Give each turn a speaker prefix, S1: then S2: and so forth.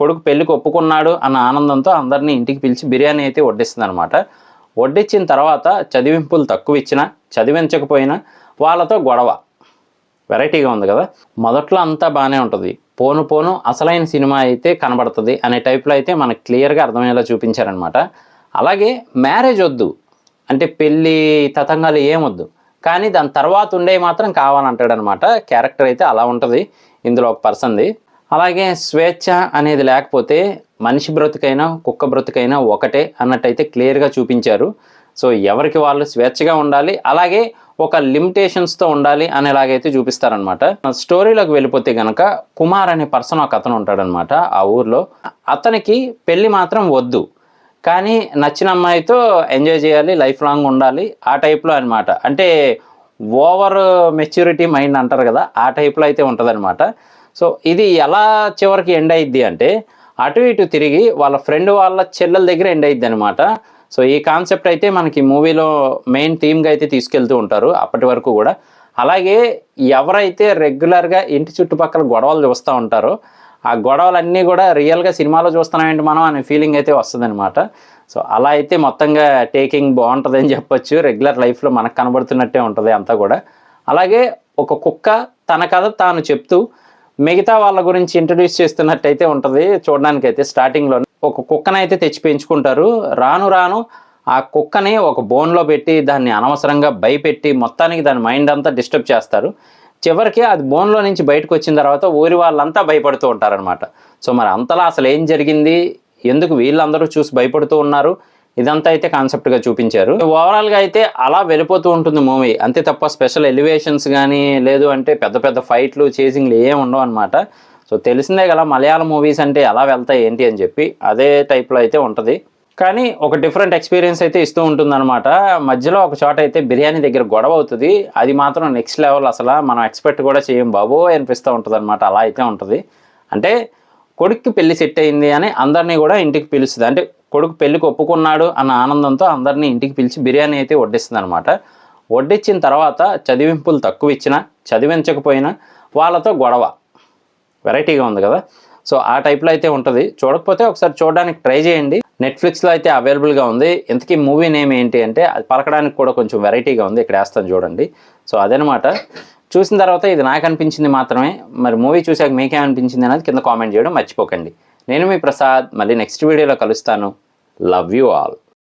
S1: కొడుకు పెళ్ళికి ఒప్పుకున్నాడు అన్న ఆనందంతో అందరినీ ఇంటికి పిలిచి బిర్యానీ అయితే వడ్డిస్తుందనమాట. వడ్డించిన తర్వాత చదివింపులు తక్కువ ఇచ్చినా చదివించకపోయినా వాళ్ళతో గొడవ. వెరైటీగా ఉంది కదా. మొదట్లో అంతా బాగానే ఉంటుంది, పోను పోను అసలైన సినిమా అయితే కనబడుతుంది అనే టైప్లో అయితే మనకు క్లియర్గా అర్థమయ్యేలా చూపించారనమాట. అలాగే మ్యారేజ్ వద్దు అంటే పెళ్ళి తతంగాలు ఏమొద్దు, కానీ దాని తర్వాత ఉండేవి మాత్రం కావాలంటాడనమాట. క్యారెక్టర్ అయితే అలా ఉంటుంది ఇందులో ఒక పర్సన్ది. అలాగే స్వేచ్ఛ అనేది లేకపోతే మనిషి బ్రతుకైనా కుక్క బ్రతుకైనా ఒకటే అన్నట్టయితే క్లియర్గా చూపించారు. సో ఎవరికి వాళ్ళు స్వేచ్ఛగా ఉండాలి, అలాగే ఒక లిమిటేషన్స్తో ఉండాలి అనేలాగైతే చూపిస్తారనమాట. స్టోరీలోకి వెళ్ళిపోతే కనుక కుమార్ అనే పర్సన్ ఒక అతను ఉంటాడనమాట ఆ ఊర్లో. అతనికి పెళ్ళి మాత్రం వద్దు, కానీ నచ్చిన అమ్మాయితో ఎంజాయ్ చేయాలి, లైఫ్ లాంగ్ ఉండాలి ఆ టైప్లో అనమాట. అంటే ఓవర్ మెచ్యూరిటీ మైండ్ అంటారు కదా, ఆ టైప్లో అయితే ఉంటుందన్నమాట. సో ఇది ఎలా చివరికి ఎండ్ అయ్యిద్ది అంటే అటు ఇటు తిరిగి వాళ్ళ ఫ్రెండ్ వాళ్ళ చెల్లెల దగ్గర ఎండ్ అయ్యిద్ది అనమాట. సో ఈ కాన్సెప్ట్ అయితే మనకి మూవీలో మెయిన్ థీమ్గా అయితే తీసుకెళ్తూ ఉంటారు అప్పటి వరకు కూడా. అలాగే ఎవరైతే రెగ్యులర్గా ఇంటి చుట్టుపక్కల గొడవలు చూస్తూ ఉంటారో ఆ గొడవలన్నీ కూడా రియల్గా సినిమాలో చూస్తున్నామేంటి మనం అనే ఫీలింగ్ అయితే వస్తుందన్నమాట. సో అలా అయితే మొత్తంగా టేకింగ్ బాగుంటుంది అని చెప్పొచ్చు. రెగ్యులర్ లైఫ్లో మనకు కనబడుతున్నట్టే ఉంటుంది అంతా కూడా. అలాగే ఒక కుక్క తన కథ తాను చెప్తూ మిగతా వాళ్ళ గురించి ఇంట్రడ్యూస్ చేస్తున్నట్టయితే ఉంటుంది చూడడానికైతే. స్టార్టింగ్లో ఒక కుక్కనైతే తెచ్చి పెంచుకుంటారు. రాను రాను ఆ కుక్కని ఒక బోన్లో పెట్టి దాన్ని అనవసరంగా భయపెట్టి మొత్తానికి దాని మైండ్ అంతా డిస్టర్బ్ చేస్తారు. చివరికి అది బోన్లో నుంచి బయటకు వచ్చిన తర్వాత ఊరి వాళ్ళంతా భయపడుతూ ఉంటారనమాట. సో మరి అంతలా అసలు ఏం జరిగింది, ఎందుకు వీళ్ళందరూ చూసి భయపడుతూ ఉన్నారు, ఇదంతా అయితే కాన్సెప్ట్గా చూపించారు. ఓవరాల్గా అయితే అలా వెళ్ళిపోతూ ఉంటుంది మూవీ, అంతే తప్ప స్పెషల్ ఎలివేషన్స్ కానీ లేదు అంటే పెద్ద పెద్ద ఫైట్లు చేసింగ్లు ఏమి ఉండవు అనమాట. సో తెలిసిందే కదా మలయాళం మూవీస్ అంటే ఎలా వెళ్తాయి ఏంటి అని చెప్పి, అదే టైప్లో అయితే ఉంటుంది. కానీ ఒక డిఫరెంట్ ఎక్స్పీరియన్స్ అయితే ఇస్తూ ఉంటుందన్నమాట. మధ్యలో ఒక చోట అయితే బిర్యానీ దగ్గర గొడవ అవుతుంది, అది మాత్రం నెక్స్ట్ లెవెల్, అసలు మనం ఎక్స్పెక్ట్ కూడా చేయం బాబో అనిపిస్తూ ఉంటుంది అనమాట. అలా అయితే ఉంటుంది. అంటే కొడుక్కి పెళ్లి సెట్ అయింది అని అందరినీ కూడా ఇంటికి పిలుస్తుంది. అంటే కొడుకు పెళ్ళికి ఒప్పుకున్నాడు అన్న ఆనందంతో అందరినీ ఇంటికి పిలిచి బిర్యానీ అయితే వడ్డిస్తుంది అనమాట. వడ్డించిన తర్వాత చదివింపులు తక్కువ ఇచ్చినా చదివించకపోయినా వాళ్ళతో గొడవ. వెరైటీగా ఉంది కదా. సో ఆ టైప్లో అయితే ఉంటుంది. చూడకపోతే ఒకసారి చూడడానికి ట్రై చేయండి. నెట్ఫ్లిక్స్లో అయితే అవైలబుల్గా ఉంది. ఇంతకీ మూవీ నేమ్ ఏంటి అంటే అది పలకడానికి కూడా కొంచెం వెరైటీగా ఉంది, ఇక్కడ వేస్తాను చూడండి. సో అదనమాట. చూసిన తర్వాత ఇది నాకు అనిపించింది మాత్రమే. మరి మూవీ చూసాక మీకేమనిపించింది అనేది కింద కామెంట్ చేయడం మర్చిపోకండి. నేను మీ ప్రసాద్, మళ్ళీ నెక్స్ట్ వీడియోలో కలుస్తాను. Love you all.